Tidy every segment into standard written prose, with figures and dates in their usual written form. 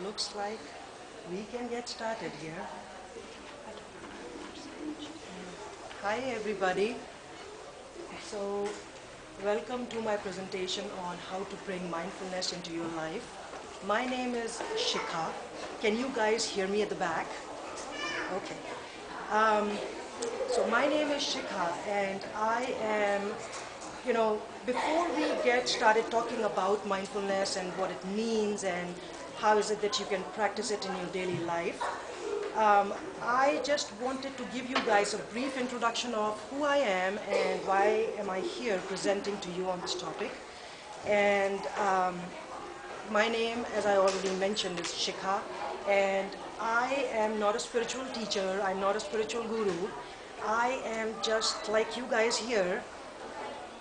looks like we can get started here. Hi everybody. So welcome to my presentation on how to bring mindfulness into your life. My name is Shikha. Can you guys hear me at the back? Okay. Um, so my name is Shikha and I am, before we get started talking about mindfulness and what it means and how is it that you can practice it in your daily life, I just wanted to give you guys a brief introduction of who I am and why am I here presenting to you on this topic. And my name, as I already mentioned, is Shikha, and I am not a spiritual teacher, I'm not a spiritual guru. I am just like you guys here.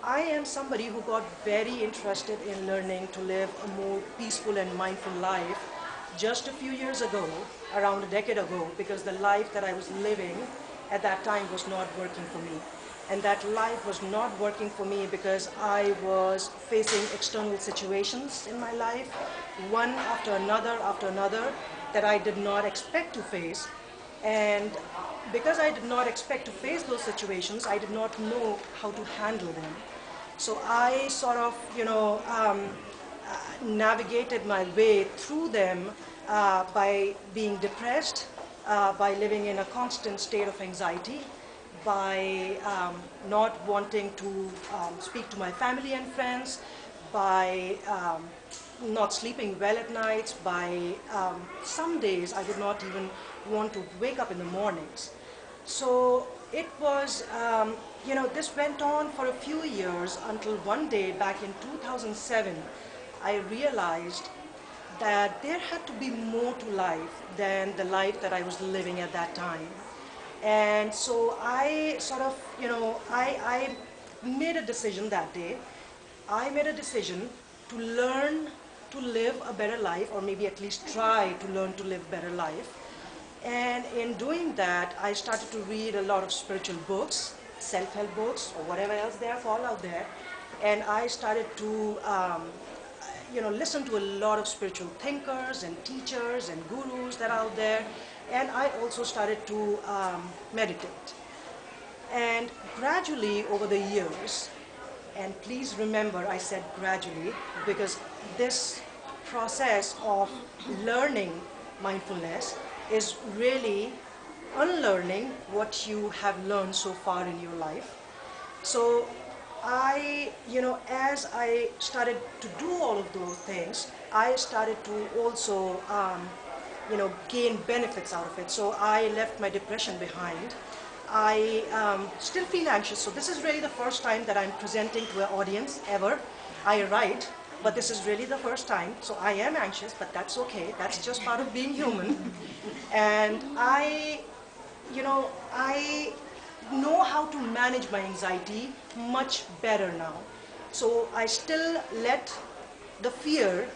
I am somebody who got very interested in learning to live a more peaceful and mindful life just a few years ago, around a decade ago, because the life that I was living at that time was not working for me. And that life was not working for me because I was facing external situations in my life, one after another, that I did not expect to face. And because I did not expect to face those situations, I did not know how to handle them. So I sort of, navigated my way through them by being depressed, by living in a constant state of anxiety, by not wanting to speak to my family and friends, by not sleeping well at nights, by some days I would not even want to wake up in the mornings. So it was, this went on for a few years until one day back in 2007, I realized that there had to be more to life than the life that I was living at that time. And so I sort of, I made a decision that day. I made a decision to learn to live a better life, or maybe at least try to learn to live a better life. And in doing that, I started to read a lot of spiritual books, self-help books, or whatever else they are called out there. And I started to, listen to a lot of spiritual thinkers and teachers and gurus that are out there. And I also started to meditate. And gradually over the years, and please remember I said gradually, because this process of learning mindfulness is really unlearning what you have learned so far in your life. So as I started to do all of those things, I started to also, gain benefits out of it. So I left my depression behind. I still feel anxious. So this is really the first time that I'm presenting to an audience ever. I write, but this is really the first time. So I am anxious, but that's okay. That's just part of being human. And I know how to manage my anxiety much better now. So I still let the fear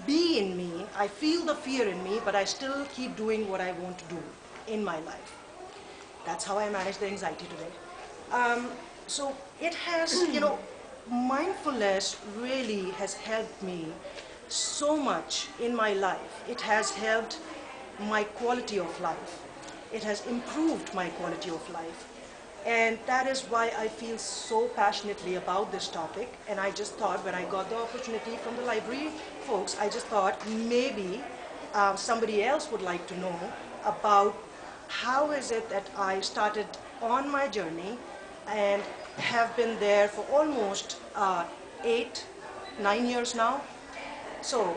be in me. I feel the fear in me, but I still keep doing what I want to do in my life. That's how I manage the anxiety today. So it has, mindfulness really has helped me so much in my life. It has helped my quality of life. It has improved my quality of life. And that is why I feel so passionately about this topic. And I just thought, when I got the opportunity from the library folks, I just thought maybe somebody else would like to know about how is it that I started on my journey and have been there for almost 8, 9 years now. So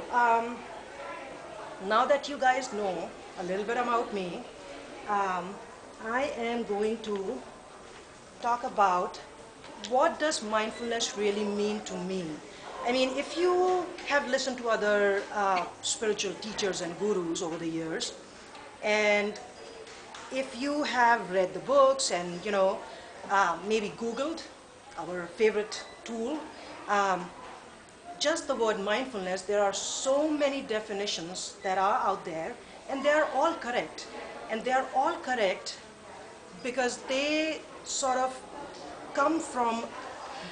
now that you guys know a little bit about me, I am going to talk about what does mindfulness really mean to me. I mean, if you have listened to other spiritual teachers and gurus over the years, and if you have read the books and, maybe Googled, our favorite tool, just the word mindfulness, there are so many definitions that are out there, and they're all correct. And they're all correct because they sort of come from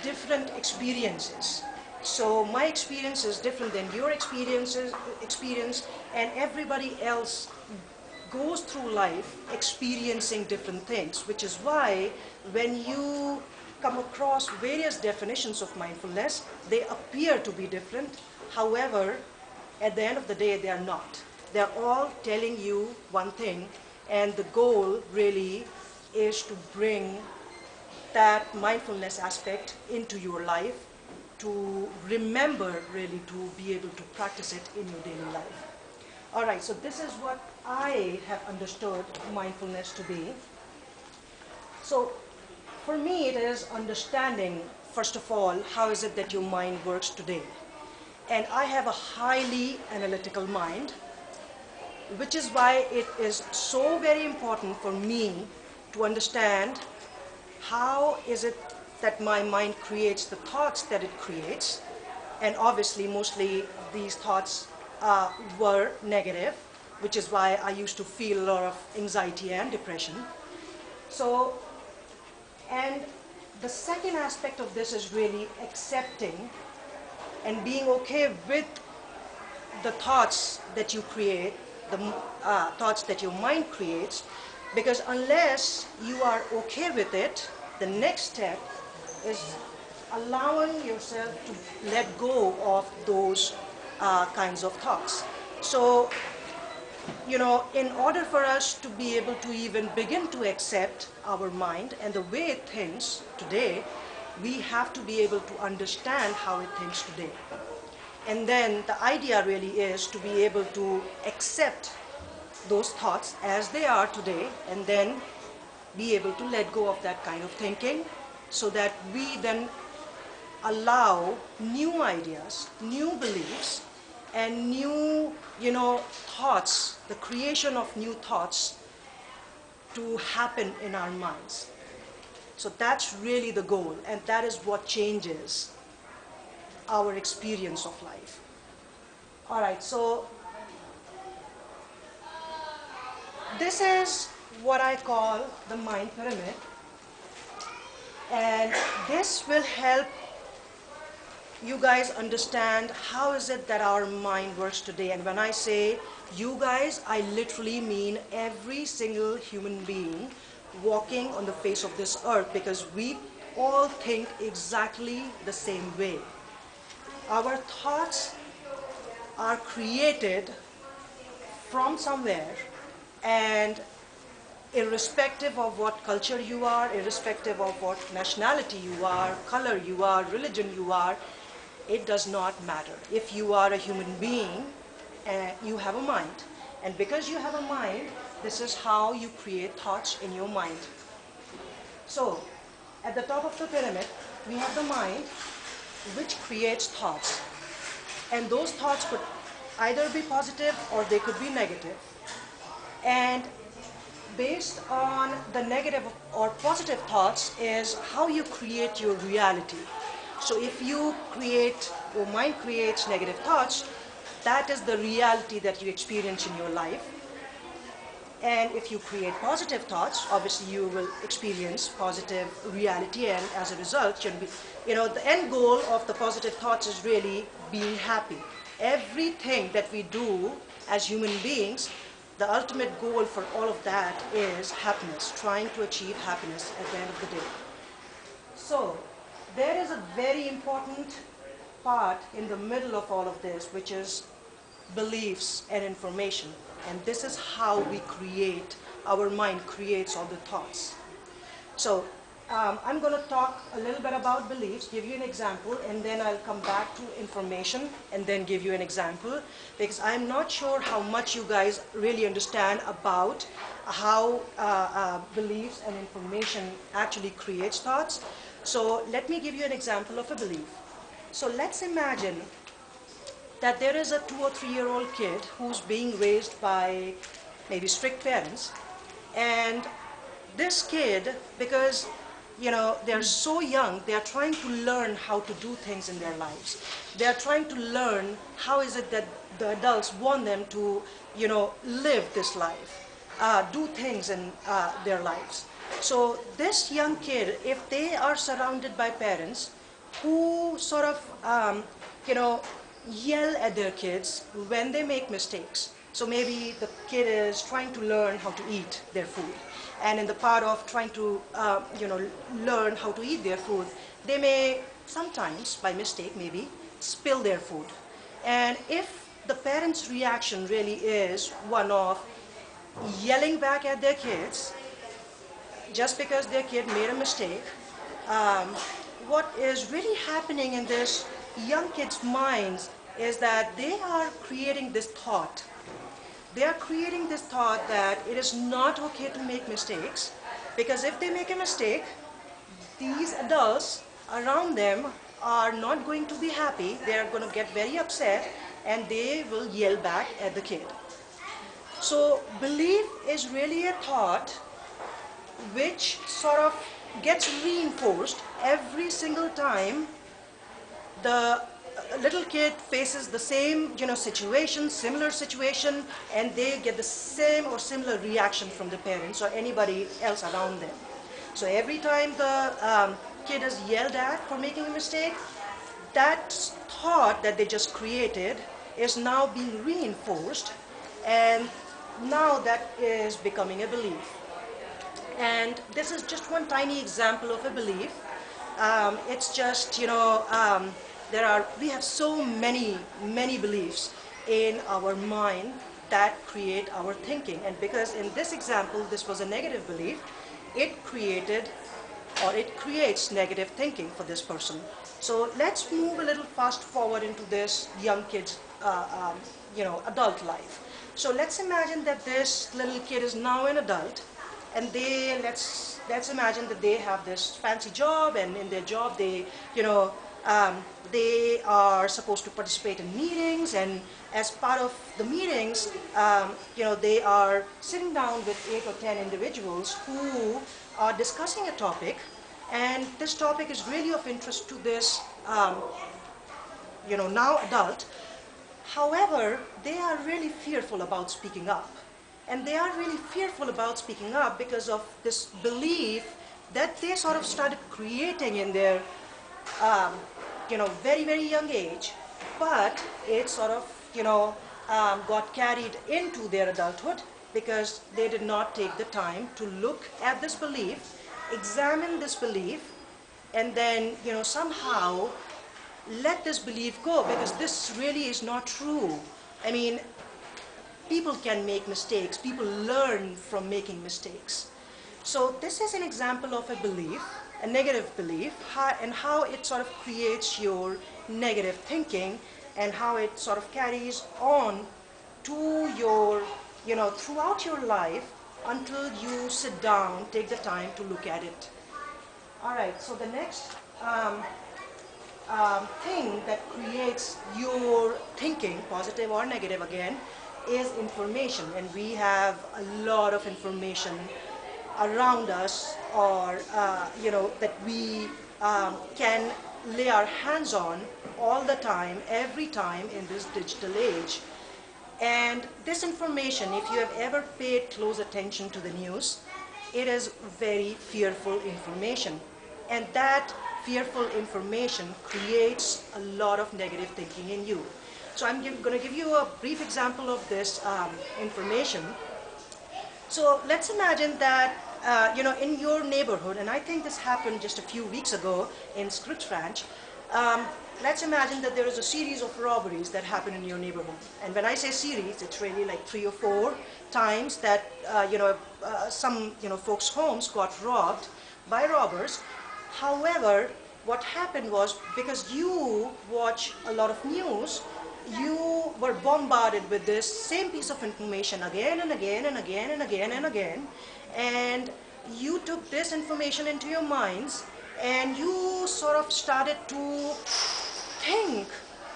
different experiences. So my experience is different than your experience, and everybody else goes through life experiencing different things, which is why when you come across various definitions of mindfulness, they appear to be different. However, at the end of the day, they are not. They're all telling you one thing, and the goal really is to bring that mindfulness aspect into your life, to remember really to be able to practice it in your daily life. All right, so this is what I have understood mindfulness to be. So for me, it is understanding, first of all, how is it that your mind works today. And I have a highly analytical mind, which is why it is so very important for me to understand how is it that my mind creates the thoughts that it creates. And obviously, mostly these thoughts were negative, which is why I used to feel a lot of anxiety and depression. So, and the second aspect of this is really accepting and being okay with the thoughts that you create, the thoughts that your mind creates, because unless you are okay with it, the next step is allowing yourself to let go of those kinds of thoughts. So, in order for us to be able to even begin to accept our mind and the way it thinks today, we have to be able to understand how it thinks today. And then the idea really is to be able to accept those thoughts as they are today, and then be able to let go of that kind of thinking, so that we then allow new ideas, new beliefs, and new, thoughts, the creation of new thoughts to happen in our minds. So that's really the goal, and that is what changes our experience of life. All right, so this is what I call the mind pyramid, and this will help you guys understand how is it that our mind works today. And when I say you guys, I literally mean every single human being walking on the face of this earth, because we all think exactly the same way. Our thoughts are created from somewhere, and irrespective of what culture you are, irrespective of what nationality you are, color you are, religion you are, it does not matter. If you are a human being, you have a mind. And because you have a mind, this is how you create thoughts in your mind. So, at the top of the pyramid, we have the mind, which creates thoughts. And those thoughts could either be positive or they could be negative. And based on the negative or positive thoughts is how you create your reality. So if you create, or mind creates negative thoughts, that is the reality that you experience in your life. And if you create positive thoughts, obviously you will experience positive reality, and as a result, you'll be, the end goal of the positive thoughts is really being happy. Everything that we do as human beings, the ultimate goal for all of that is happiness, trying to achieve happiness at the end of the day. So, there is a very important part in the middle of all of this, which is beliefs and information. And this is how we create, our mind creates all the thoughts. So, I'm going to talk a little bit about beliefs, give you an example, and then I'll come back to information and then give you an example, because I'm not sure how much you guys really understand about how beliefs and information actually creates thoughts. So let me give you an example of a belief. So let's imagine that there is a 2 or 3-year-old kid who's being raised by maybe strict parents, and this kid, because they're so young, they are trying to learn how to do things in their lives. They are trying to learn how is it that the adults want them to, live this life, do things in their lives. So this young kid, if they are surrounded by parents who sort of, you know, yell at their kids when they make mistakes. So maybe the kid is trying to learn how to eat their food. And in the part of trying to, learn how to eat their food, they may sometimes, by mistake maybe, spill their food. And if the parent's reaction really is one of yelling back at their kids just because their kid made a mistake, um, what is really happening in this young kids' minds is that they are creating this thought. They are creating this thought that it is not okay to make mistakes, because if they make a mistake, these adults around them are not going to be happy. They are going to get very upset and they will yell back at the kid. So belief is really a thought which sort of gets reinforced every single time the little kid faces the same situation, similar situation, and they get the same or similar reaction from the parents or anybody else around them. So every time the kid is yelled at for making a mistake, that thought that they just created is now being reinforced, and now that is becoming a belief. And this is just one tiny example of a belief. It's just, we have so many beliefs in our mind that create our thinking. And because in this example, this was a negative belief, it created or it creates negative thinking for this person. So let's move a little fast forward into this young kid's, adult life. So let's imagine that this little kid is now an adult, and let's imagine that they have this fancy job, and in their job they are supposed to participate in meetings, and as part of the meetings, they are sitting down with 8 or 10 individuals who are discussing a topic, and this topic is really of interest to this now adult. However, they are really fearful about speaking up. And they are really fearful about speaking up because of this belief that they sort of started creating in their, very young age. But it sort of, got carried into their adulthood because they did not take the time to look at this belief, examine this belief, and then, somehow let this belief go, because this really is not true. I mean, people can make mistakes. People learn from making mistakes. So this is an example of a belief, a negative belief, and how it sort of creates your negative thinking, and how it sort of carries on to your, throughout your life until you sit down, take the time to look at it. All right, so the next thing that creates your thinking, positive or negative again, is information. And we have a lot of information around us, or that we can lay our hands on all the time, every time in this digital age. And this information, if you have ever paid close attention to the news, it is very fearful information. And that fearful information creates a lot of negative thinking in you. So I'm going to give you a brief example of this information. So let's imagine that, in your neighborhood, and I think this happened just a few weeks ago in Scripps Ranch, let's imagine that there is a series of robberies that happen in your neighborhood. And when I say series, it's really like 3 or 4 times that, some, folks' homes got robbed by robbers. However, what happened was, because you watch a lot of news, you were bombarded with this same piece of information again and again and again and again and again, and you took this information into your minds, and you sort of started to think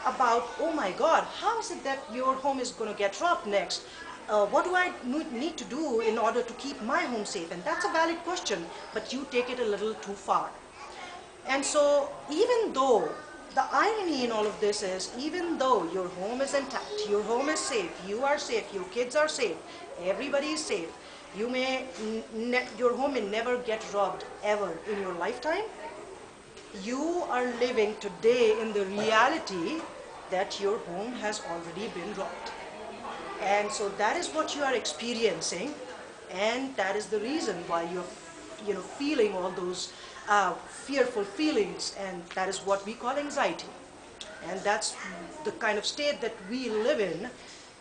about, oh my God, how is it that your home is going to get robbed next? What do I need to do in order to keep my home safe? And that's a valid question, but you take it a little too far. And so even though the irony in all of this is, even though your home is intact, your home is safe, you are safe, your kids are safe, everybody is safe, your home may never get robbed ever in your lifetime, You are living today in the reality that your home has already been robbed. And so that is what you are experiencing, and that is the reason why you're feeling all those fearful feelings, and that is what we call anxiety. And that's the kind of state that we live in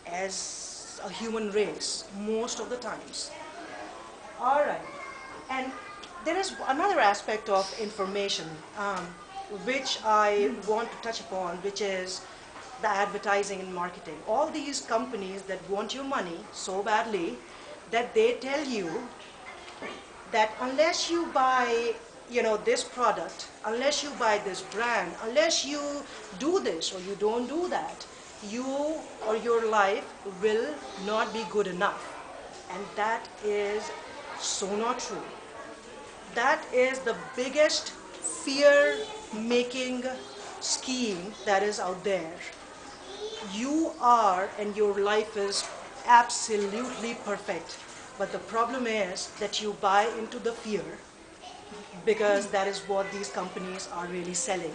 as a human race most of the times. All right. And there is another aspect of information which I want to touch upon, which is the advertising and marketing. All these companies that want your money so badly that they tell you that unless you buy this product, unless you buy this brand, unless you do this or you don't do that, you or your life will not be good enough. And that is so not true. That is the biggest fear making scheme that is out there. You are and your life is absolutely perfect, but the problem is that you buy into the fear because that is what these companies are really selling.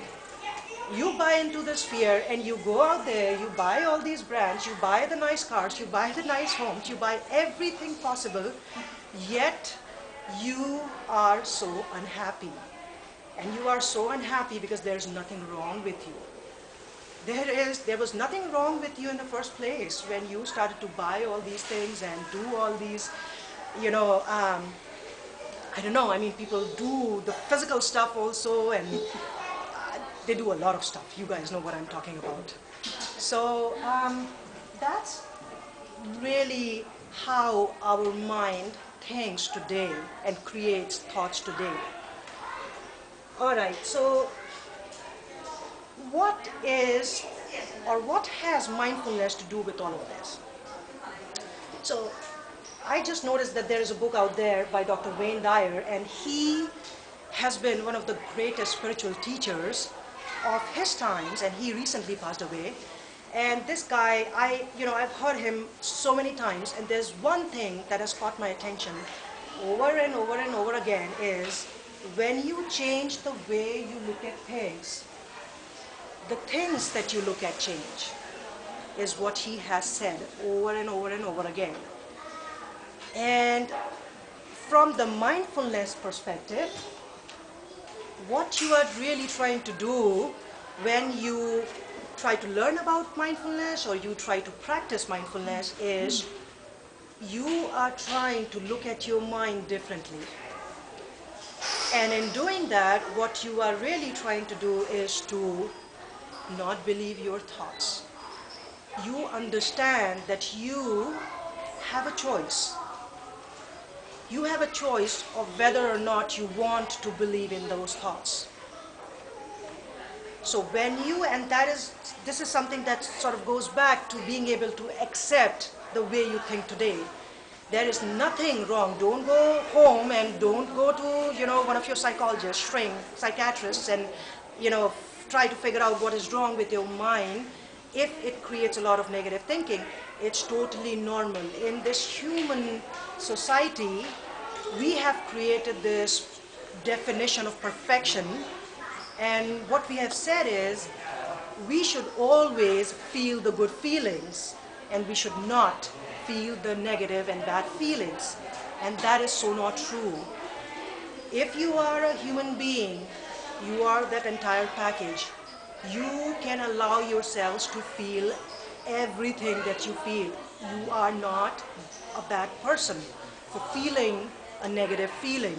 You buy into this fear and you go out there, you buy all these brands, you buy the nice cars, you buy the nice homes, you buy everything possible, yet you are so unhappy. And you are so unhappy because there's nothing wrong with you. There was nothing wrong with you in the first place when you started to buy all these things and do all these, you know, I don't know, I mean, people do the physical stuff also, and they do a lot of stuff. You guys know what I'm talking about. So that's really how our mind thinks today and creates thoughts today. All right, so what is or what has mindfulness to do with all of this? So I just noticed that there is a book out there by Dr. Wayne Dyer, and he has been one of the greatest spiritual teachers of his times, and he recently passed away. And this guy, I've heard him so many times, and there's one thing that has caught my attention over and over and over again is when you change the way you look at things, the things that you look at change, is what he has said over and over and over again. And from the mindfulness perspective, what you are really trying to do when you try to learn about mindfulness or you try to practice mindfulness is you are trying to look at your mind differently. And in doing that, what you are really trying to do is to not believe your thoughts. You understand that you have a choice. You have a choice of whether or not you want to believe in those thoughts. So when you, and this is something that sort of goes back to being able to accept the way you think today. There is nothing wrong. Don't go home and don't go to, one of your psychologists, psychiatrists, and, try to figure out what is wrong with your mind. If it creates a lot of negative thinking, it's totally normal. In this human society, we have created this definition of perfection, and what we have said is we should always feel the good feelings and we should not feel the negative and bad feelings. And that is so not true. If you are a human being, you are that entire package. You can allow yourselves to feel everything that you feel. You are not a bad person for feeling a negative feeling.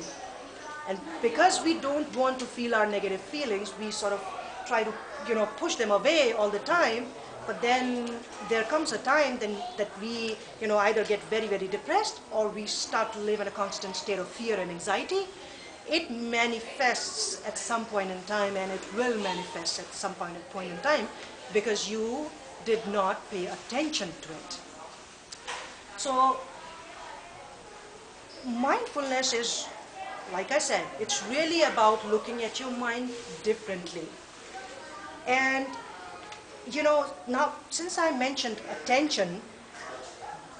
And because we don't want to feel our negative feelings, we sort of try to, push them away all the time. But then there comes a time then that we, either get very, very depressed or we start to live in a constant state of fear and anxiety. It manifests at some point in time, and it will manifest at some point in time because you did not pay attention to it. So mindfulness is, like I said, it's really about looking at your mind differently. And now since I mentioned attention,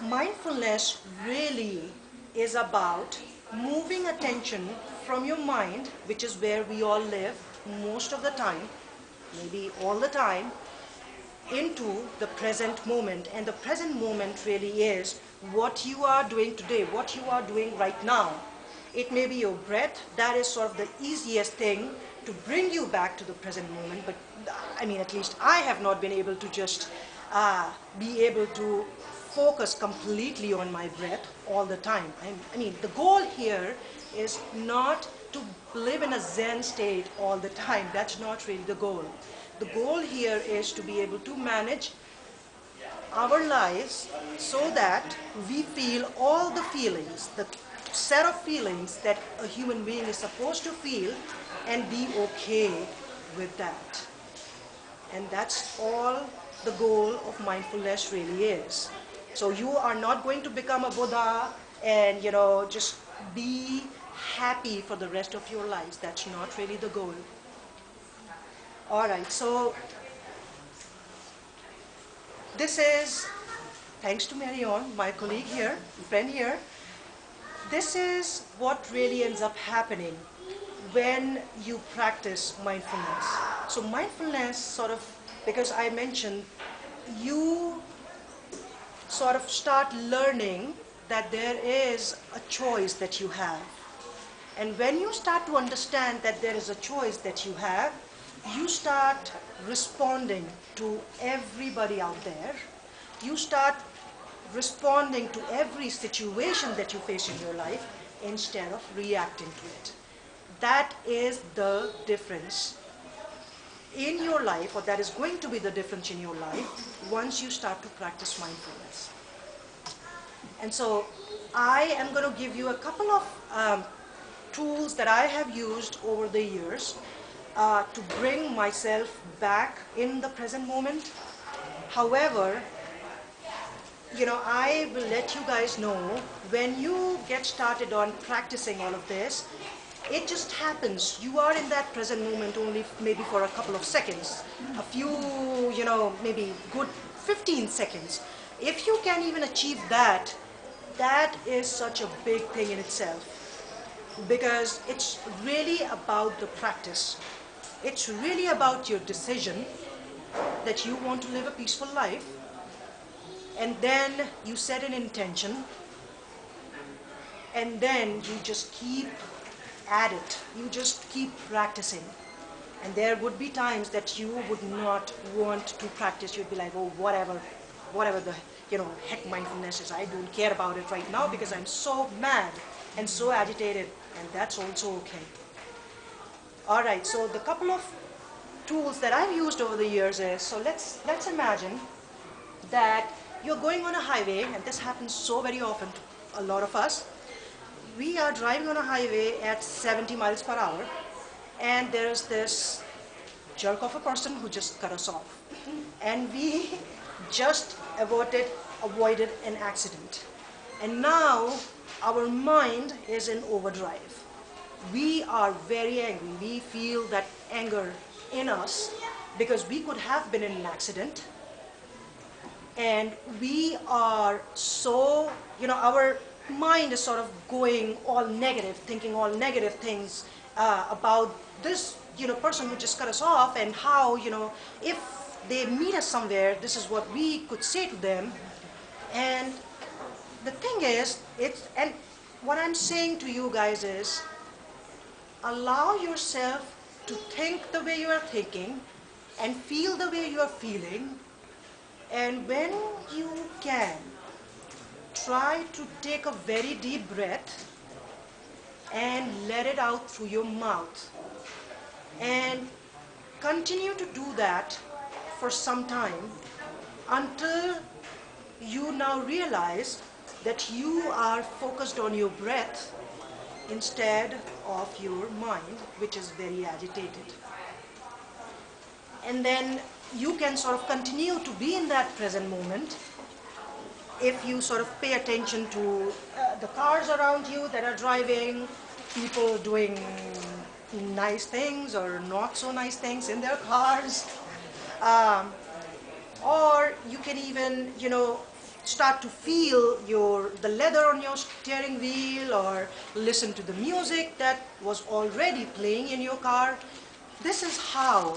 mindfulness really is about moving attention from your mind, which is where we all live, most of the time, maybe all the time, into the present moment. And the present moment really is what you are doing today, what you are doing right now. It may be your breath. That is sort of the easiest thing to bring you back to the present moment. But I mean, at least I have not been able to just be able to focus completely on my breath all the time. I mean, the goal here is not to live in a Zen state all the time. That's not really the goal. The goal here is to be able to manage our lives so that we feel all the feelings, the set of feelings that a human being is supposed to feel, and be okay with that. And that's all the goal of mindfulness really is. So you are not going to become a Buddha and, just be happy for the rest of your lives. That's not really the goal. All right, so this is, thanks to Marion, my colleague here, friend here, this is what really ends up happening when you practice mindfulness. So mindfulness sort of, because I mentioned, you sort of start learning that there is a choice that you have. And when you start to understand that there is a choice that you have, you start responding to everybody out there. You start responding to every situation that you face in your life instead of reacting to it. That is the difference in your life, or that is going to be the difference in your life once you start to practice mindfulness. And so I am going to give you a couple of tools that I have used over the years to bring myself back in the present moment. However, I will let you guys know, when you get started on practicing all of this, it just happens. You are in that present moment only maybe for a couple of seconds, a few, maybe good 15 seconds. If you can even achieve that, that is such a big thing in itself, because it's really about the practice. It's really about your decision that you want to live a peaceful life, and then you set an intention, and then you just keep at it. You just keep practicing. And there would be times that you would not want to practice. You'd be like, oh, whatever the heck mindfulness is. I don't care about it right now because I'm so mad and so agitated, and that's also okay. All right, so the couple of tools that I've used over the years is, so let's imagine that you're going on a highway, and this happens so very often to a lot of us. We are driving on a highway at 70 miles per hour, and there's this jerk of a person who just cut us off. And we just avoided an accident. And now our mind is in overdrive. We are very angry. We feel that anger in us because we could have been in an accident. And we are so, our mind is sort of going all negative, thinking all negative things about this, person who just cut us off, and how, if they meet us somewhere, this is what we could say to them. And the thing is, and what I'm saying to you guys is, allow yourself to think the way you are thinking and feel the way you are feeling. And when you can, try to take a very deep breath and let it out through your mouth. And continue to do that for some time until you now realize that you are focused on your breath instead of your mind, which is very agitated. And then you can sort of continue to be in that present moment if you sort of pay attention to the cars around you that are driving, people doing nice things or not so nice things in their cars. Or you can even, start to feel the leather on your steering wheel, or listen to the music that was already playing in your car. this is how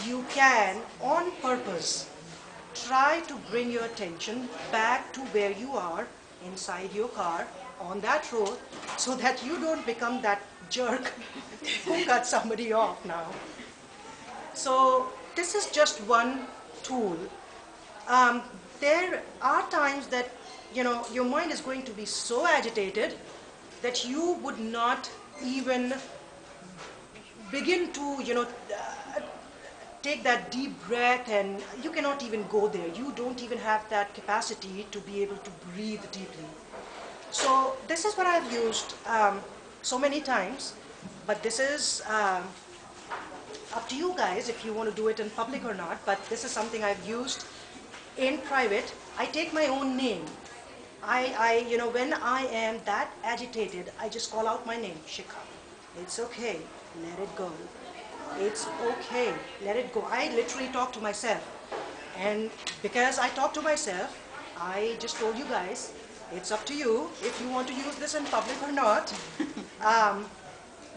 you can, on purpose, try to bring your attention back to where you are inside your car on that road so that you don't become that jerk who cut somebody off now. So this is just one tool. Um, there are times that your mind is going to be so agitated that you would not even begin to take that deep breath, and you cannot even go there. You don't even have that capacity to be able to breathe deeply. So this is what I've used so many times, but this is up to you guys if you want to do it in public or not, but this is something I've used in private. I take my own name. When I am that agitated, I just call out my name, Shikha. It's okay, let it go. It's okay, let it go. I literally talk to myself. And because I talk to myself, I just told you guys, it's up to you if you want to use this in public or not.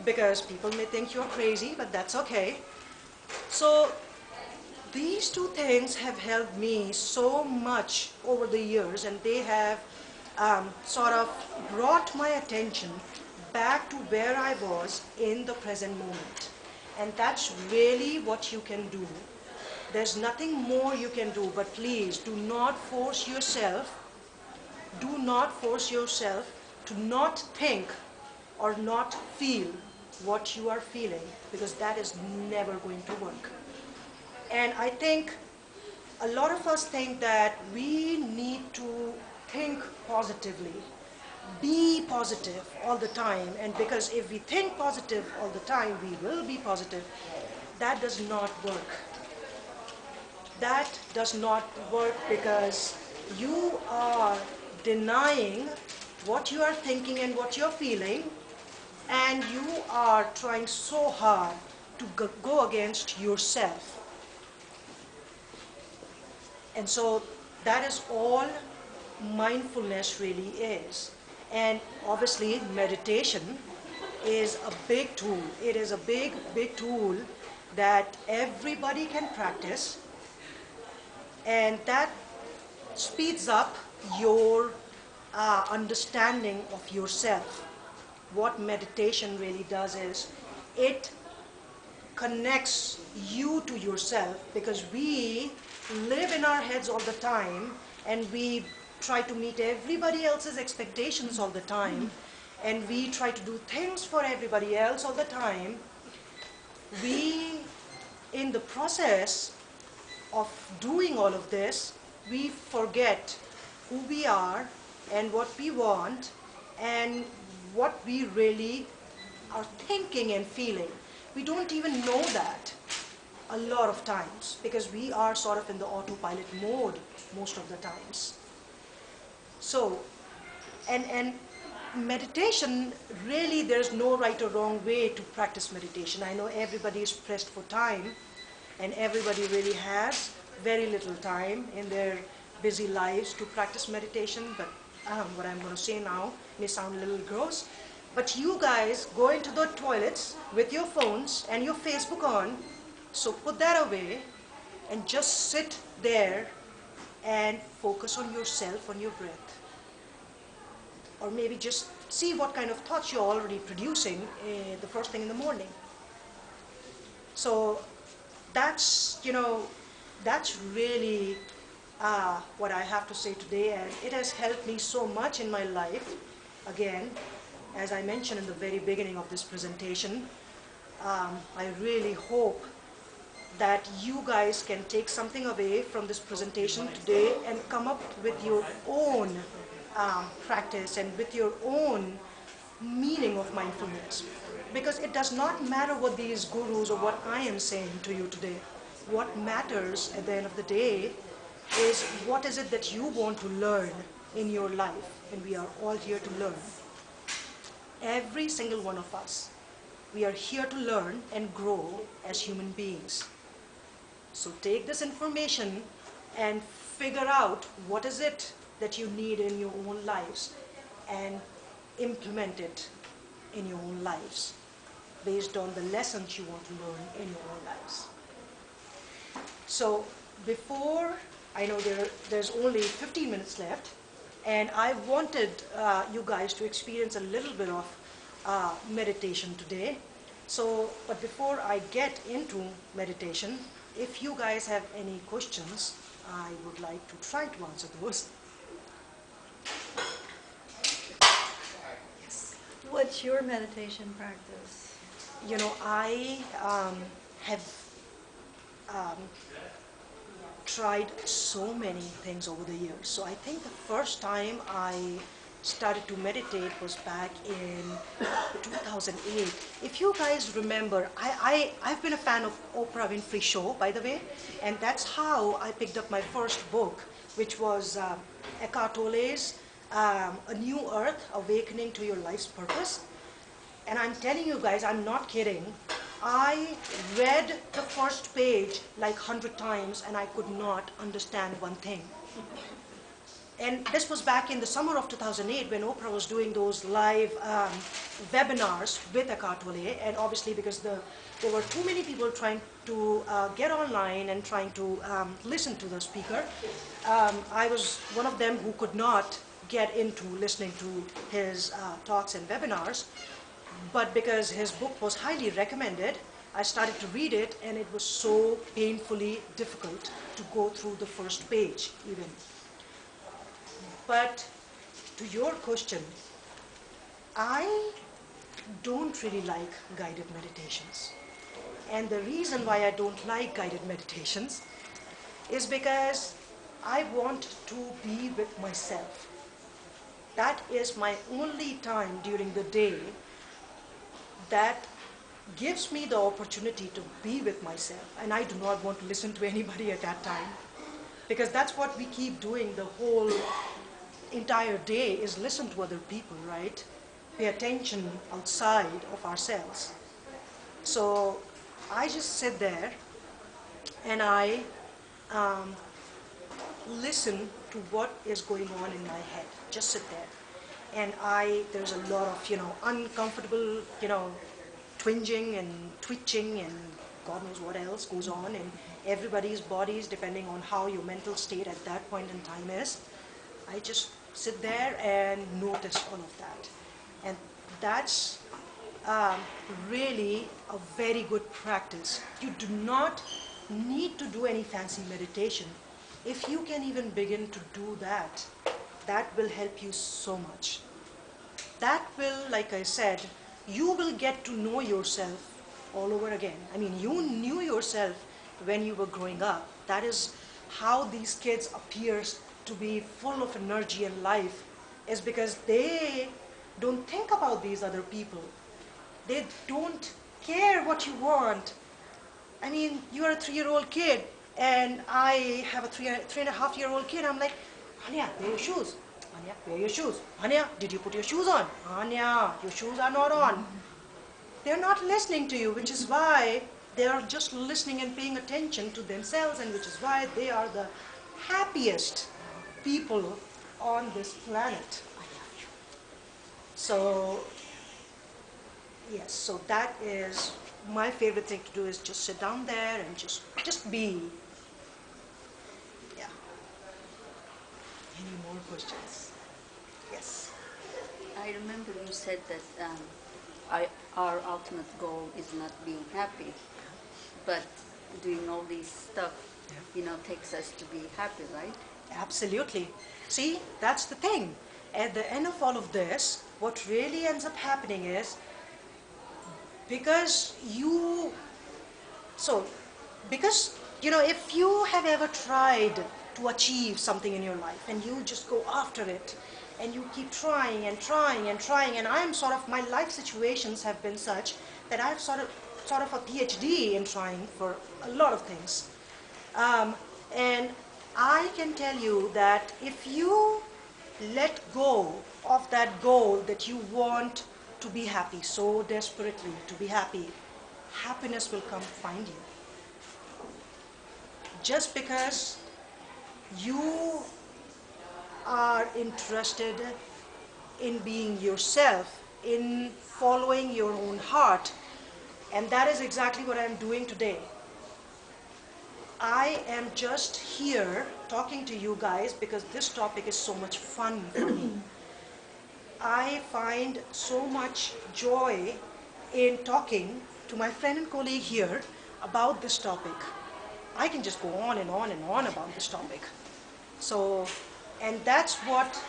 Because people may think you're crazy, but that's okay. So these two things have helped me so much over the years, and they have sort of brought my attention back to where I was in the present moment. And that's really what you can do. There's nothing more you can do, but please do not force yourself, to not think or not feel what you are feeling, because that is never going to work. And I think a lot of us think that we need to think positively, be positive all the time, and because if we think positive all the time, we will be positive. That does not work. That does not work, because you are denying what you are thinking and what you're feeling, and you are trying so hard to go against yourself. And so that is all mindfulness really is. And obviously meditation is a big tool. It is a big, big tool that everybody can practice, and that speeds up your understanding of yourself. What meditation really does is it connects you to yourself, because we live in our heads all the time, and we try to meet everybody else's expectations all the time, and we try to do things for everybody else all the time. We, in the process of doing all of this, we forget who we are and what we want and what we really are thinking and feeling. We don't even know that a lot of times, because we are sort of in the autopilot mode most of the times. So, and meditation, really there's no right or wrong way to practice meditation. I know everybody is pressed for time, and everybody really has very little time in their busy lives to practice meditation, but what I'm going to say now may sound a little gross, but you guys go into the toilets with your phones and your Facebook on, so put that away and just sit there and focus on yourself, on your breath. Or maybe just see what kind of thoughts you're already producing the first thing in the morning. So that's really what I have to say today, and it has helped me so much in my life. Again, as I mentioned in the very beginning of this presentation, I really hope that you guys can take something away from this presentation today and come up with your own practice and with your own meaning of mindfulness. Because it does not matter what these gurus or what I am saying to you today. What matters at the end of the day is what is it that you want to learn in your life, and we are all here to learn. Every single one of us. We are here to learn and grow as human beings. So take this information and figure out what is it that you need in your own lives and implement it in your own lives. based on the lessons you want to learn in your own lives. So before, I know there's only 15 minutes left, and I wanted you guys to experience a little bit of meditation today. So, but before I get into meditation, if you guys have any questions, I would like to try to answer those. Yes. What's your meditation practice? You know, I have tried so many things over the years. So I think the first time I started to meditate was back in 2008. If you guys remember, I've been a fan of Oprah Winfrey Show, by the way, and that's how I picked up my first book, which was Eckhart Tolle's A New Earth, Awakening to Your Life's Purpose. And I'm telling you guys, I'm not kidding. I read the first page like 100 times and I could not understand one thing. And this was back in the summer of 2008 when Oprah was doing those live webinars with Eckhart Tolle. And obviously because there were too many people trying to get online and trying to listen to the speaker, I was one of them who could not get into listening to his talks and webinars. But because his book was highly recommended, I started to read it, and it was so painfully difficult to go through the first page even. But to your question, I don't really like guided meditations. And the reason why I don't like guided meditations is because I want to be with myself. That is my only time during the day that gives me the opportunity to be with myself, and I do not want to listen to anybody at that time, because that's what we keep doing the whole entire day, is listen to other people, right? Pay attention outside of ourselves. So I just sit there and I listen to what is going on in my head. Just sit there. And there's a lot of, uncomfortable, twinging and twitching and God knows what else goes on in everybody's bodies depending on how your mental state at that point in time is. I just sit there and notice all of that. And that's really a very good practice. You do not need to do any fancy meditation. If you can even begin to do that, that will help you so much. That will, like I said, you will get to know yourself all over again. I mean, you knew yourself when you were growing up. That is how these kids appear to be full of energy and life, is because they don't think about these other people. They don't care what you want. I mean, you are a 3-year-old kid, and I have a 3.5-year-old kid. I'm like, Anya, wear your shoes. Anya, wear your shoes. Anya, did you put your shoes on? Anya, your shoes are not on. They're not listening to you, which is why they are just listening and paying attention to themselves, and which is why they are the happiest people on this planet. So, yes, so that is my favorite thing to do, is just sit down there and just be. Yeah. Any more questions? Yes. I remember you said that our ultimate goal is not being happy, but doing all these stuff, takes us to be happy, right? Absolutely. See, that's the thing. At the end of all of this, what really ends up happening is, because if you have ever tried to achieve something in your life and you just go after it and you keep trying and trying and trying, and my life situations have been such that I have sort of a PhD in trying for a lot of things. And I can tell you that if you let go of that goal that you want to be happy so desperately, to be happy, happiness will come find you. Just because you are interested in being yourself, in following your own heart, And that is exactly what I'm doing today. I am just here talking to you guys because this topic is so much fun for me. I find so much joy in talking to my friend and colleague here about this topic. I can just go on and on and on about this topic. So, and that's what,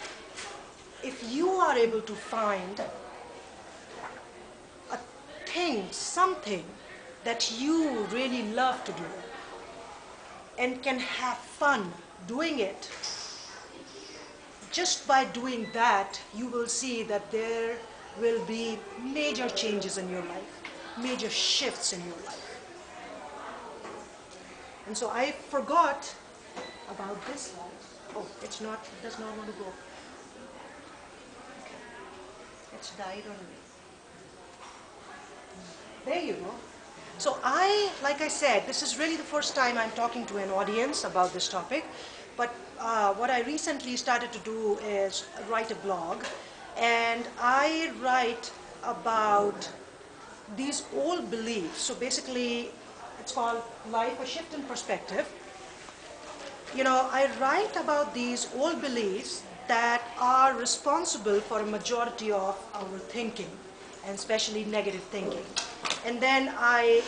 if you are able to find a thing, something that you really love to do and can have fun doing it, just by doing that, you will see that there will be major changes in your life, major shifts in your life. And so I forgot about this slide. Oh, it's not, it does not want to go. Okay. It's died on me. There you go. So like I said, this is really the first time I'm talking to an audience about this topic. But what I recently started to do is write a blog. And I write about these old beliefs. So basically, it's called Life, a Shift in Perspective. You know, I write about these old beliefs that are responsible for a majority of our thinking, and especially negative thinking. And then I,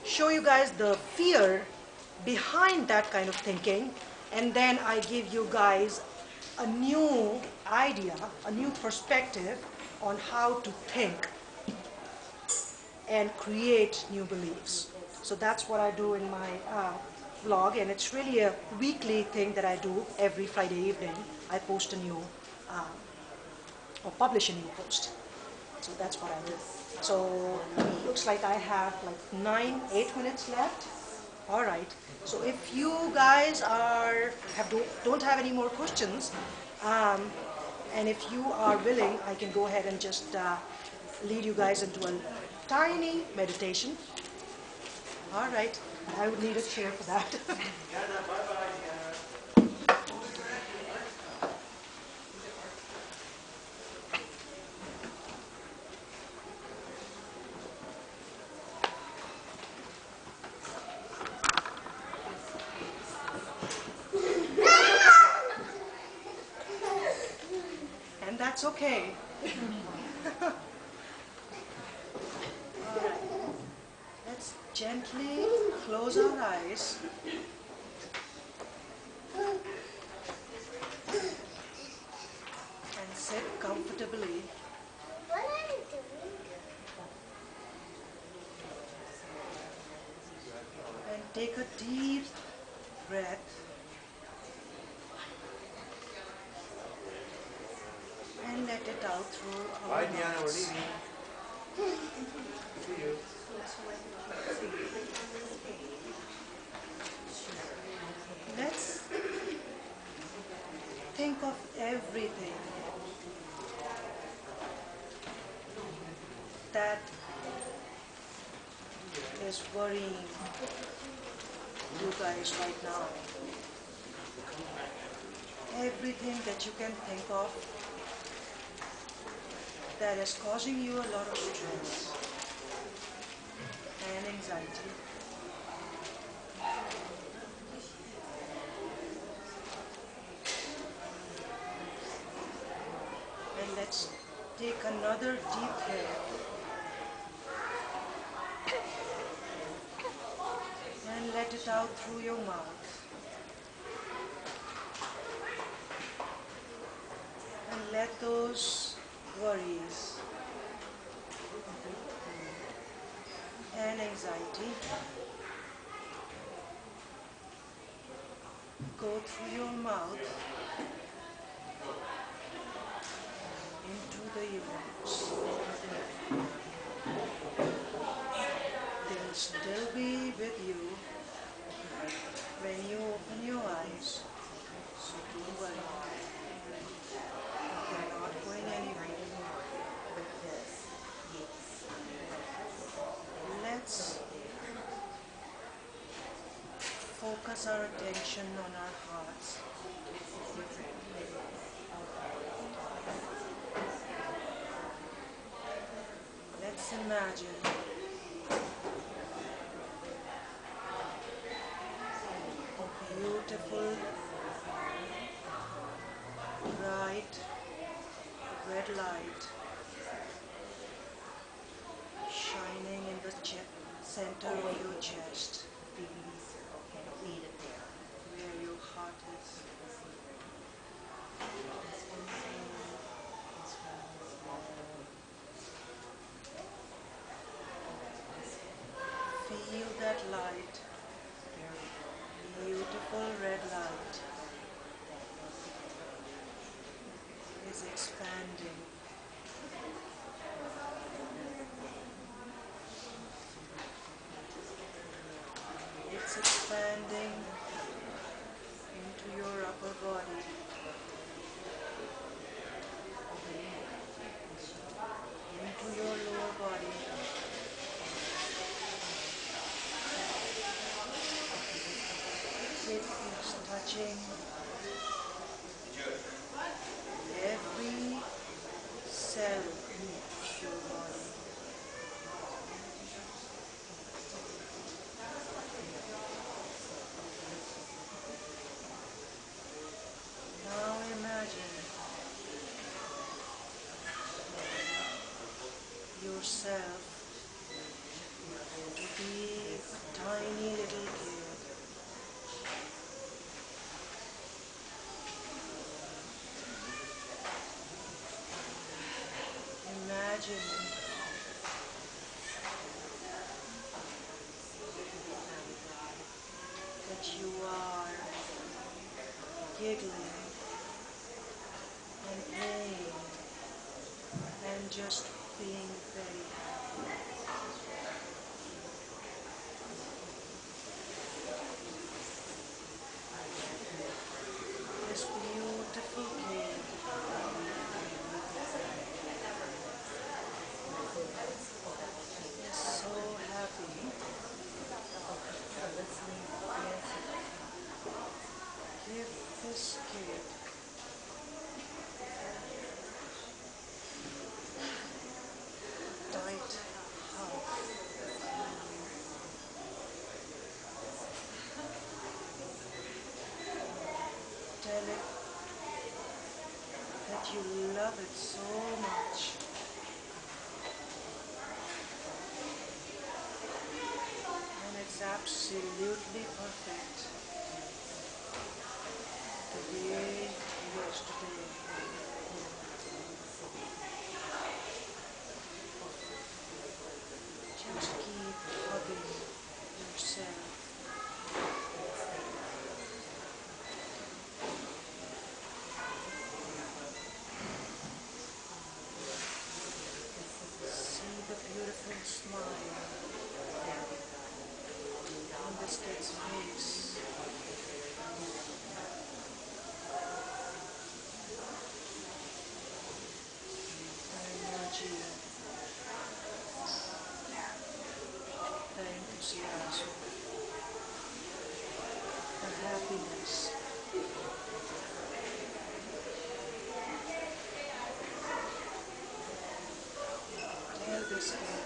show you guys the fear behind that kind of thinking, and then I give you guys a new idea, a new perspective on how to think and create new beliefs. So that's what I do in my blog, and it's really a weekly thing that I do every Friday evening. I post a new, or publish a new post. So that's what I do. So looks like I have like 8 minutes left. All right. So if you guys don't have any more questions, and if you are willing, I can go ahead and just lead you guys into a tiny meditation. All right. I would need a chair for that. And that's okay. All right. Let's gently close our eyes. And sit comfortably. And take a deep breath. And let it out through our Bye, Diana, we're mouths. leaving. See you. Let's think of everything that is worrying you guys right now. Everything that you can think of that is causing you a lot of stress and anxiety. And let's take another deep breath. And let it out through your mouth. And let those worries and anxiety go through your mouth into the universe. They'll still be with you when you open your eyes, so don't worry. They're not going anywhere. Let's focus our attention on our hearts. Let's imagine imagine a beautiful, bright red light shining in the center of your chest, where your heart is. Feel that light, beautiful red light, is expanding. It's expanding into your upper body, into your lower body. It is touching every cell of your body. Now imagine yourself to be a tiny little kid. Imagine that you are giggling and playing and just being very happy. This beautiful kid is so happy. Give this kid a tight hug. Tell it that you love it so much. And it's absolutely perfect the way it is today. Just keep hugging yourself. See the beautiful smile on this kid's face. The energy, the enthusiasm, the happiness. Tell this kid